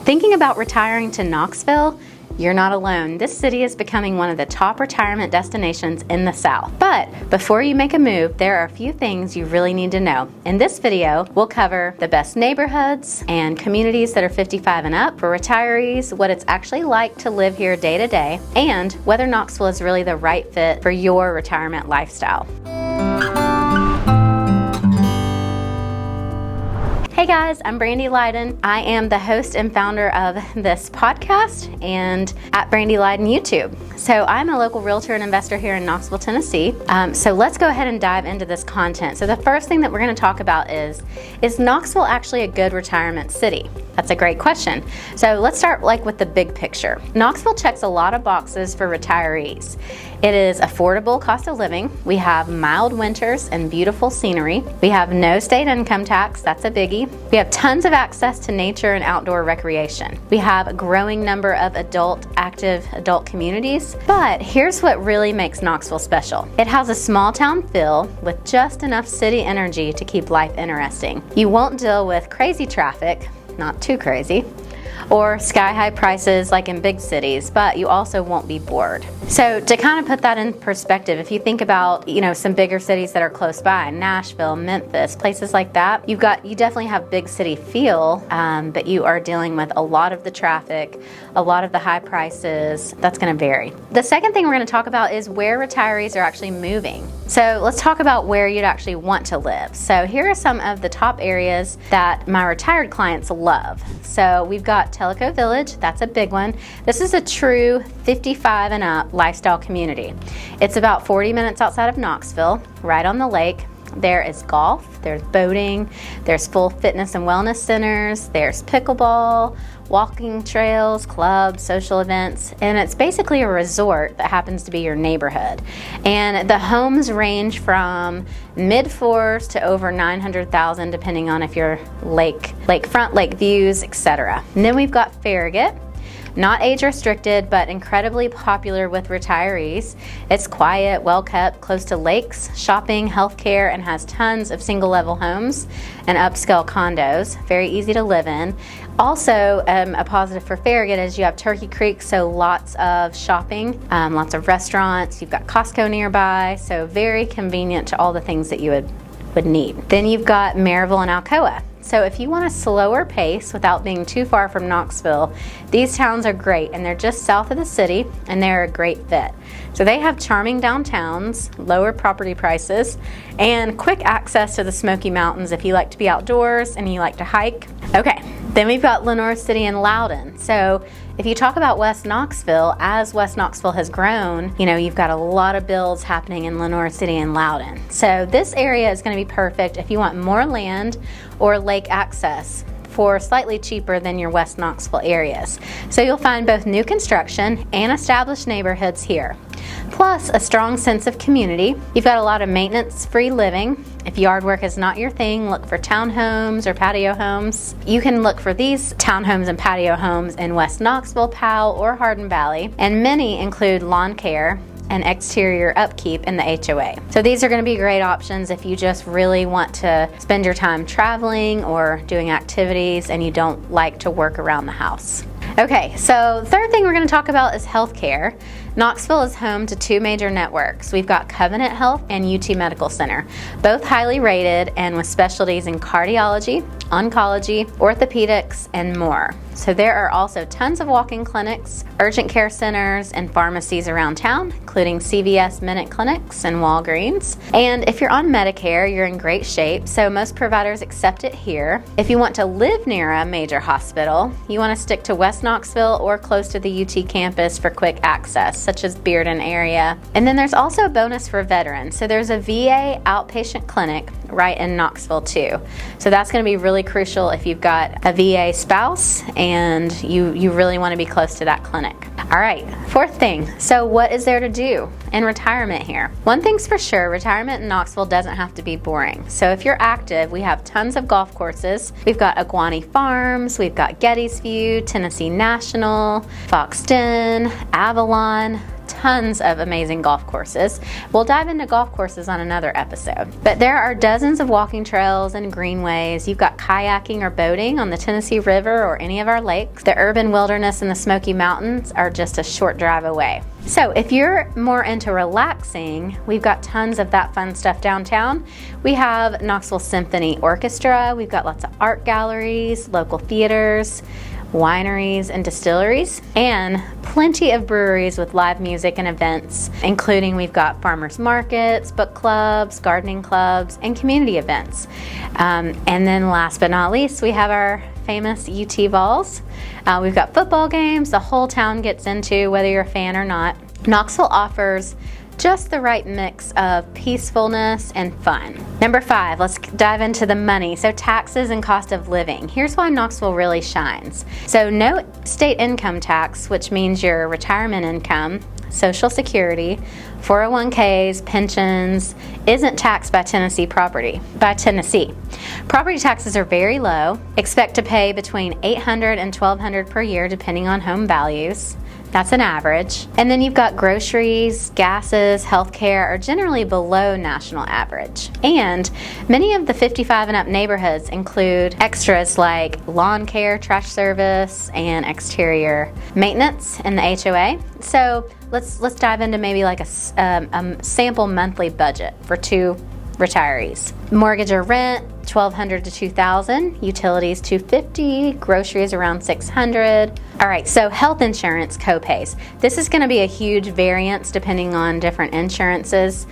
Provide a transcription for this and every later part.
Thinking about retiring to Knoxville? You're not alone. This city is becoming one of the top retirement destinations in the South. But before you make a move, there are a few things you really need to know. In this video, we'll cover the best neighborhoods and communities that are 55 and up for retirees, what it's actually like to live here day to day, and whether Knoxville is really the right fit for your retirement lifestyle. Hey guys, I'm Brandy Lydon. I am the host and founder of this podcast and at Brandy Lydon YouTube. So I'm a local realtor and investor here in Knoxville, Tennessee. So let's go ahead and dive into this content. So the first thing that we're going to talk about is Knoxville actually a good retirement city? That's a great question. So let's start with the big picture. Knoxville checks a lot of boxes for retirees. It is affordable cost of living. We have mild winters and beautiful scenery. We have no state income tax. That's a biggie. We have tons of access to nature and outdoor recreation. We have a growing number of active adult communities. But here's what really makes Knoxville special. It has a small town feel with just enough city energy to keep life interesting. You won't deal with crazy traffic, not too crazy, or sky-high prices like in big cities, but you also won't be bored. So to kind of put that in perspective, if you think about, some bigger cities that are close by, Nashville, Memphis, places like that, you definitely have big city feel, but you are dealing with a lot of the traffic, a lot of the high prices. That's going to vary. The second thing we're going to talk about is where retirees are actually moving. So let's talk about where you'd actually want to live. So here are some of the top areas that my retired clients love. So we've got Tellico Village, that's a big one. This is a true 55 and up lifestyle community. It's about 40 minutes outside of Knoxville, right on the lake. There is golf, there's boating, there's full fitness and wellness centers, there's pickleball, walking trails, clubs, social events, and it's basically a resort that happens to be your neighborhood. And the homes range from mid-fours to over 900,000 depending on if you're lakefront, lake views, etc. And then we've got Farragut. Not age restricted, but incredibly popular with retirees. It's quiet, well kept, close to lakes, shopping, healthcare, and has tons of single level homes and upscale condos. Very easy to live in. Also, a positive for Farragut is you have Turkey Creek, so lots of shopping, lots of restaurants. You've got Costco nearby, so very convenient to all the things that you would need. Then you've got Maryville and Alcoa. So if you want a slower pace without being too far from Knoxville, these towns are great, and they're just south of the city, and they're a great fit. So they have charming downtowns, lower property prices, and quick access to the Smoky Mountains if you like to be outdoors and you like to hike. Okay, then we've got Lenoir City and Loudon. So if you talk about West Knoxville, as West Knoxville has grown, you've got a lot of builds happening in Lenoir City and Loudon. So this area is going to be perfect if you want more land or lake access for slightly cheaper than your West Knoxville areas. So you'll find both new construction and established neighborhoods here. Plus a strong sense of community. You've got a lot of maintenance-free living. If yard work is not your thing, look for townhomes or patio homes. You can look for these townhomes and patio homes in West Knoxville, Powell, or Hardin Valley, and many include lawn care and exterior upkeep in the HOA. So these are going to be great options if you just really want to spend your time traveling or doing activities and you don't like to work around the house. Okay, so the third thing we're going to talk about is healthcare. Knoxville is home to two major networks. We've got Covenant Health and UT Medical Center, both highly rated and with specialties in cardiology, oncology, orthopedics, and more. So there are also tons of walk-in clinics, urgent care centers, and pharmacies around town, including CVS Minute Clinics and Walgreens. And if you're on Medicare, you're in great shape, so most providers accept it here. If you want to live near a major hospital, you want to stick to West Knoxville or close to the UT campus for quick access, such as Bearden area. And then there's also a bonus for veterans. So there's a VA outpatient clinic right in Knoxville too. So that's going to be really crucial if you've got a VA spouse and you really want to be close to that clinic. All right, fourth thing. So what is there to do in retirement here? One thing's for sure, retirement in Knoxville doesn't have to be boring. So if you're active, we have tons of golf courses. We've got Agwani Farms, we've got Gettysview, Tennessee National, Fox Den, Avalon, tons of amazing golf courses. We'll dive into golf courses on another episode. But there are dozens of walking trails and greenways. You've got kayaking or boating on the Tennessee River or any of our lakes. The urban wilderness and the Smoky Mountains are just a short drive away. So if you're more into relaxing, we've got tons of that fun stuff downtown. We have Knoxville Symphony Orchestra. We've got lots of art galleries, local theaters, wineries and distilleries, and plenty of breweries with live music and events, including we've got farmers markets, book clubs, gardening clubs, and community events. And then last but not least, we have our famous UT Vols. We've got football games the whole town gets into, whether you're a fan or not. Knoxville offers just the right mix of peacefulness and fun. Number 5, let's dive into the money. So taxes and cost of living. Here's why Knoxville really shines. So no state income tax, which means your retirement income, Social Security, 401ks, pensions, isn't taxed by Tennessee. Property taxes are very low. Expect to pay between $800 and $1,200 per year depending on home values. That's an average. And then you've got groceries, gases, healthcare are generally below national average. And many of the 55 and up neighborhoods include extras like lawn care, trash service, and exterior maintenance in the HOA. So let's dive into maybe like a sample monthly budget for 2 retirees. Mortgage or rent, $1,200 to $2,000, utilities $250, groceries around $600. All right, so health insurance copays. This is going to be a huge variance depending on different insurances.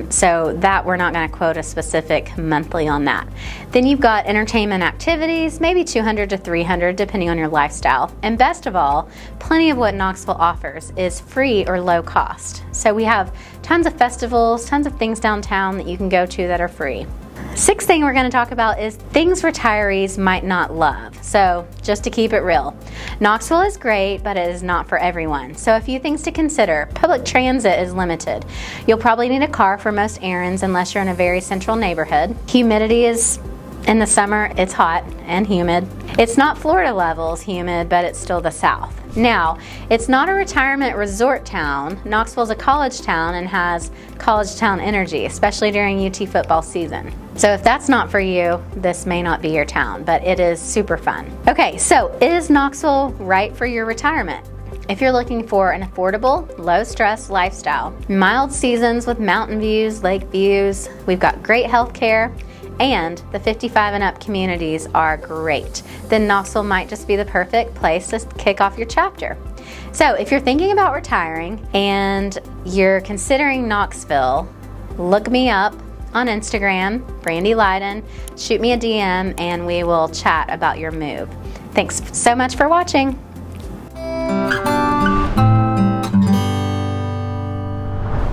So that we're not going to quote a specific monthly on that. Then you've got entertainment activities, maybe $200 to $300 depending on your lifestyle. And best of all, plenty of what Knoxville offers is free or low cost. So we have tons of festivals, tons of things downtown that you can go to that are free. 6th thing we're going to talk about is things retirees might not love. So just to keep it real, Knoxville is great, but it is not for everyone. So a few things to consider. Public transit is limited. You'll probably need a car for most errands unless you're in a very central neighborhood. Humidity is, in the summer, it's hot and humid. It's not Florida levels humid, but it's still the South. Now, it's not a retirement resort town. Knoxville's a college town and has college town energy, especially during UT football season. So if that's not for you, this may not be your town, but it is super fun. Okay, so is Knoxville right for your retirement? If you're looking for an affordable, low-stress lifestyle, mild seasons with mountain views, lake views, we've got great health care, and the 55 and up communities are great, then Knoxville might just be the perfect place to kick off your chapter. So if you're thinking about retiring and you're considering Knoxville, look me up on Instagram, Brandy Leiden, shoot me a DM, and we will chat about your move. Thanks so much for watching.